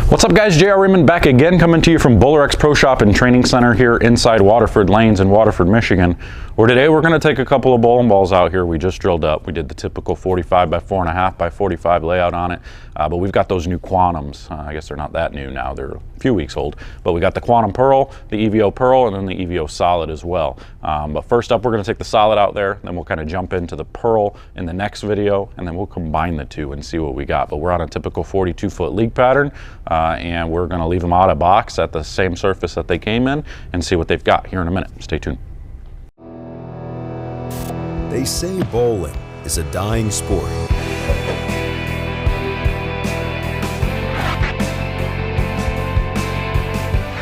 What's up guys, JR Raymond back again, coming to you from BowlerX Pro Shop and Training Center here inside Waterford Lanes in Waterford, Michigan, where today we're going to take a couple of bowling balls out here we just drilled up. We did the typical 45 by 4.5 by 45 layout on it, but we've got those new Quantums. I guess they're not that new now, they're a few weeks old, but we got the Quantum Pearl, the EVO Pearl, and then the EVO Solid as well. But first up, we're going to take the Solid out there, then we'll kind of jump into the Pearl in the next video, and then we'll combine the two and see what we got. But we're on a typical 42-foot league pattern, and we're going to leave them out of box at the same surface that they came in and see what they've got here in a minute. Stay tuned. They say bowling is a dying sport.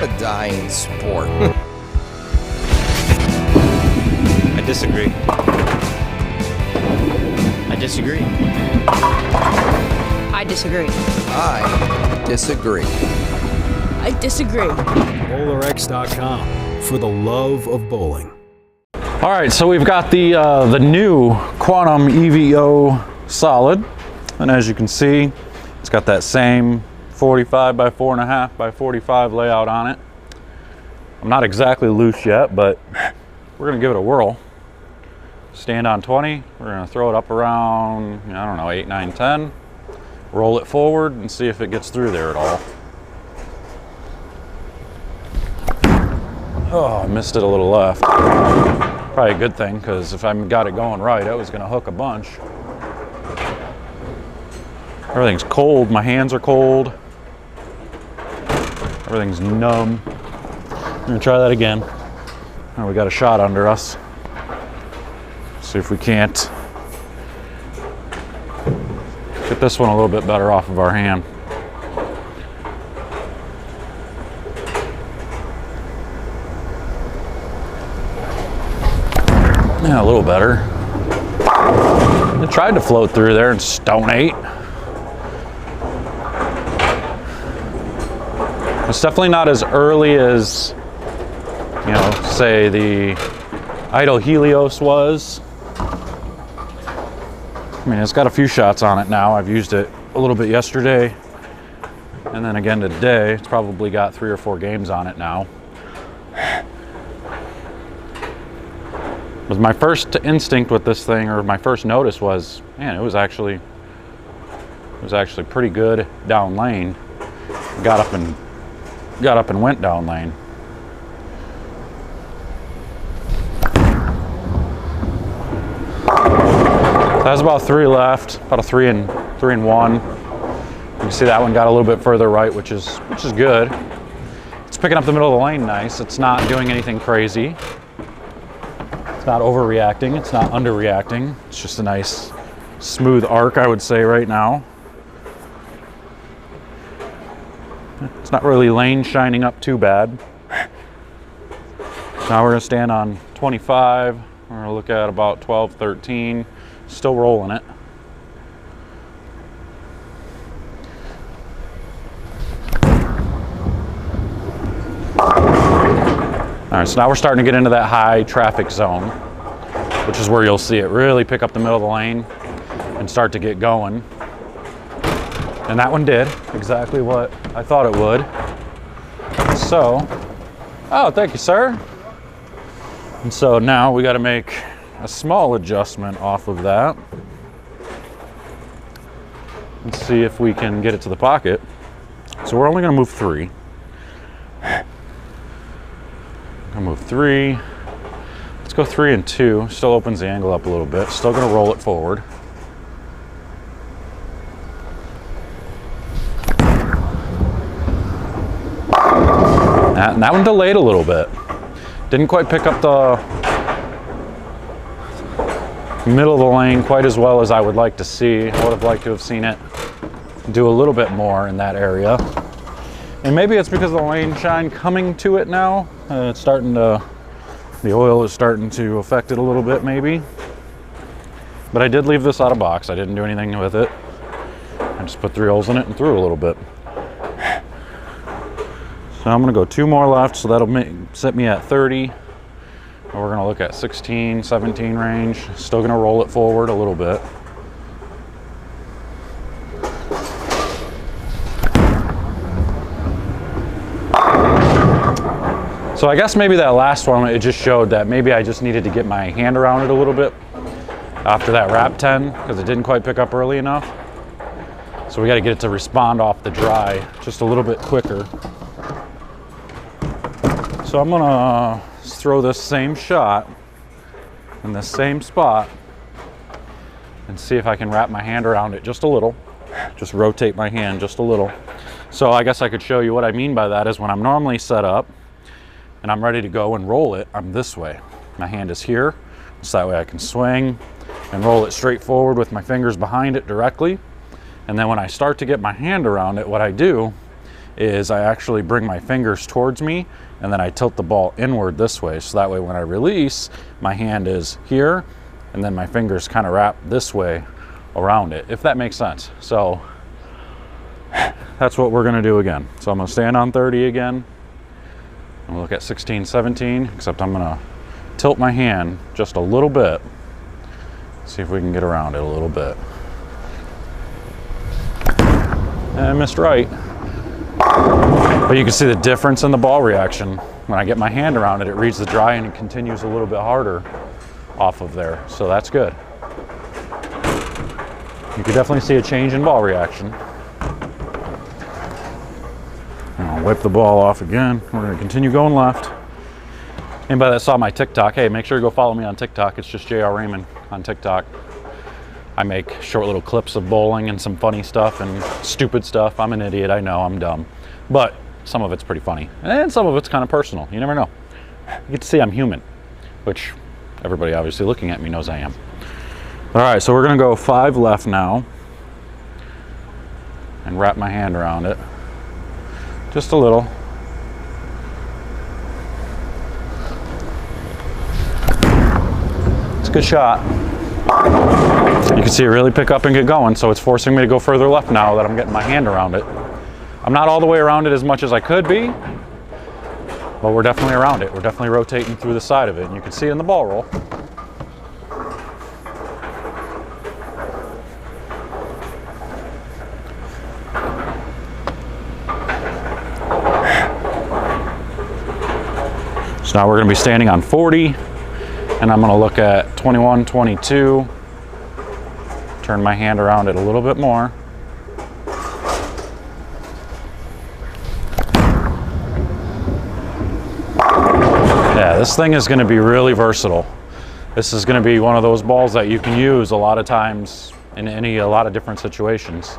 A dying sport. I disagree. I disagree. I disagree. I disagree. I disagree. BowlerX.com for the love of bowling. All right, so we've got the new Quantum EVO Solid, and as you can see, it's got that same 45 by 4.5 by 45 layout on it. I'm not exactly loose yet, but we're gonna give it a whirl. Stand on 20, we're gonna throw it up around, I don't know, 8, 9, 10. Roll it forward and see if it gets through there at all. Oh, I missed it a little left. Probably a good thing, because if I got it going right, I was gonna hook a bunch. Everything's cold, my hands are cold. Everything's numb. I'm gonna try that again. Oh, we got a shot under us. See if we can't get this one a little bit better off of our hand. Yeah, a little better. It tried to float through there and stone ate. It's definitely not as early as, you know, say the Idol Helios was. I mean, it's got a few shots on it now. I've used it a little bit yesterday, and then again today. It's probably got 3 or 4 games on it now. But my first instinct with this thing, or my first notice was, man, it was actually pretty good down lane. Got up and went down lane. That's about 3 left, about a 3 and 1. You can see that one got a little bit further right, which is good. It's picking up the middle of the lane nice. It's not doing anything crazy. It's not overreacting. It's not underreacting. It's just a nice, smooth arc, I would say, right now. It's not really lane shining up too bad. Now we're gonna stand on 25. We're gonna look at about 12, 13. Still rolling it. All right, so now we're starting to get into that high traffic zone, which is where you'll see it really pick up the middle of the lane and start to get going. And that one did exactly what I thought it would. So, oh, thank you, sir. And so now we got to make a small adjustment off of that. Let's see if we can get it to the pocket. So we're only going to move 3. I'll move 3. Let's go 3 and 2. Still opens the angle up a little bit. Still going to roll it forward. And that one delayed a little bit. Didn't quite pick up the middle of the lane quite as well as I would like to see. I would have liked to have seen it do a little bit more in that area. And maybe it's because of the lane shine coming to it now. It's starting to, the oil is starting to affect it a little bit maybe. But I did leave this out of box. I didn't do anything with it. I just put 3 holes in it and threw a little bit. So I'm gonna go 2 more left, so that'll set me at 30. And we're gonna look at 16, 17 range. Still gonna roll it forward a little bit. So I guess maybe that last one, it just showed that maybe I just needed to get my hand around it a little bit after that wrap 10, because it didn't quite pick up early enough. So we got to get it to respond off the dry just a little bit quicker. So I'm gonna throw this same shot in the same spot and see if I can wrap my hand around it just a little. Just rotate my hand just a little. So I guess I could show you what I mean by that is when I'm normally set up and I'm ready to go and roll it, I'm this way. My hand is here, so that way I can swing and roll it straight forward with my fingers behind it directly. And then when I start to get my hand around it, what I do is I actually bring my fingers towards me and then I tilt the ball inward this way. So that way when I release, my hand is here and then my fingers kind of wrap this way around it, if that makes sense. So that's what we're gonna do again. So I'm gonna stand on 30 again. I'm gonna look at 16, 17, except I'm gonna tilt my hand just a little bit. See if we can get around it a little bit. And I missed right. But you can see the difference in the ball reaction. When I get my hand around it, it reads the dry and it continues a little bit harder off of there. So that's good. You can definitely see a change in ball reaction. I'll wipe the ball off again. We're gonna continue going left. Anybody that saw my TikTok, hey, make sure you go follow me on TikTok. It's just JR Raymond on TikTok. I make short little clips of bowling and some funny stuff and stupid stuff. I'm an idiot, I know, I'm dumb. But some of it's pretty funny. And some of it's kind of personal, you never know. You get to see I'm human, which everybody obviously looking at me knows I am. All right, so we're gonna go 5 left now and wrap my hand around it. Just a little. It's a good shot. You can see it really pick up and get going, so it's forcing me to go further left now that I'm getting my hand around it. I'm not all the way around it as much as I could be, but we're definitely around it. We're definitely rotating through the side of it, and you can see it in the ball roll. So now we're going to be standing on 40, and I'm going to look at 21, 22. Turn my hand around it a little bit more. Yeah, this thing is going to be really versatile. This is going to be one of those balls that you can use a lot of times in a lot of different situations.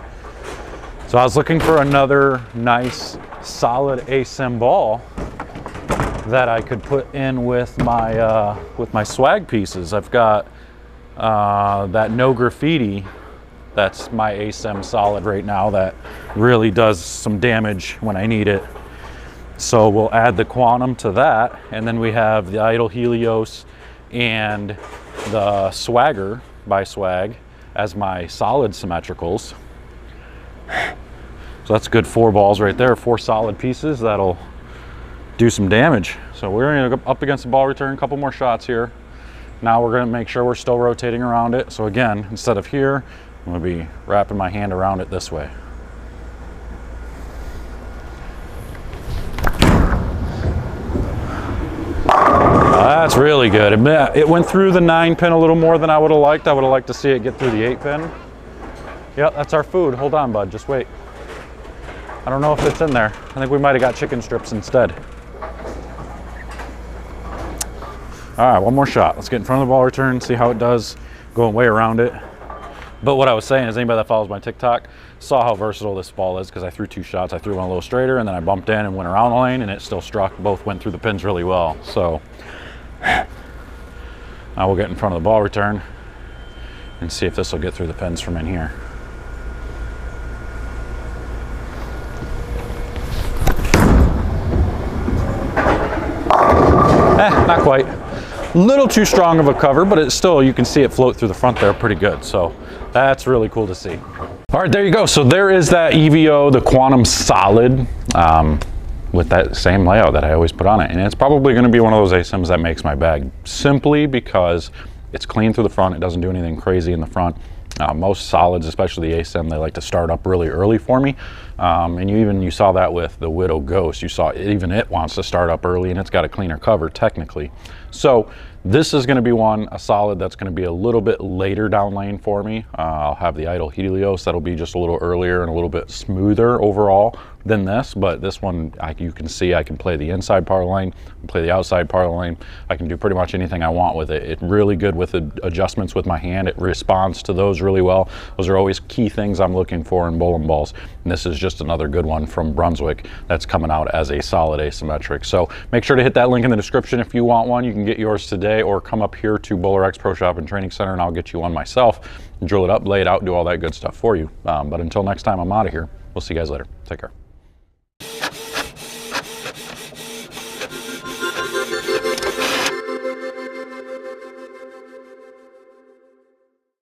So I was looking for another nice, solid ASIM ball that I could put in with my swag pieces. I've got that No Graffiti. That's my ASIM solid right now that really does some damage when I need it. So we'll add the Quantum to that, and then we have the Idol Helios and the Swagger by Swag as my solid symmetricals. So that's good 4 balls right there, 4 solid pieces that'll do some damage. So we're gonna go up against the ball return, a couple more shots here. Now we're gonna make sure we're still rotating around it. So again, instead of here, I'm gonna be wrapping my hand around it this way. That's really good. It went through the 9-pin a little more than I would have liked. I would have liked to see it get through the 8-pin. Yep, that's our food. Hold on, bud, just wait. I don't know if it's in there. I think we might have got chicken strips instead. All right, one more shot. Let's get in front of the ball return, see how it does, going way around it. But what I was saying is anybody that follows my TikTok saw how versatile this ball is because I threw 2 shots. I threw one a little straighter and then I bumped in and went around the lane and it still struck. Both went through the pins really well. So now we'll get in front of the ball return and see if this will get through the pins from in here. Not quite. A little too strong of a cover, but it's still, you can see it float through the front there pretty good. So that's really cool to see. All right, there you go. So there is that EVO, the Quantum Solid, with that same layout that I always put on it. And it's probably going to be one of those ASIMs that makes my bag, simply because it's clean through the front. It doesn't do anything crazy in the front. Most solids, especially the ASIM, they like to start up really early for me. And you saw that with the Widow Ghost. You saw even it wants to start up early, and it's got a cleaner cover technically. So this is going to be a solid that's going to be a little bit later down lane for me. I'll have the Idol Helios. That'll be just a little earlier and a little bit smoother overall than this, but this one, you can see I can play the inside part of the lane, play the outside part of the lane. I can do pretty much anything I want with it. It's really good with the adjustments with my hand. It responds to those really well. Those are always key things I'm looking for in bowling balls. And this is just another good one from Brunswick that's coming out as a solid asymmetric. So make sure to hit that link in the description if you want one. You can get yours today or come up here to BowlerX Pro Shop and Training Center and I'll get you one myself, drill it up, lay it out, do all that good stuff for you. But until next time, I'm out of here. We'll see you guys later. Take care.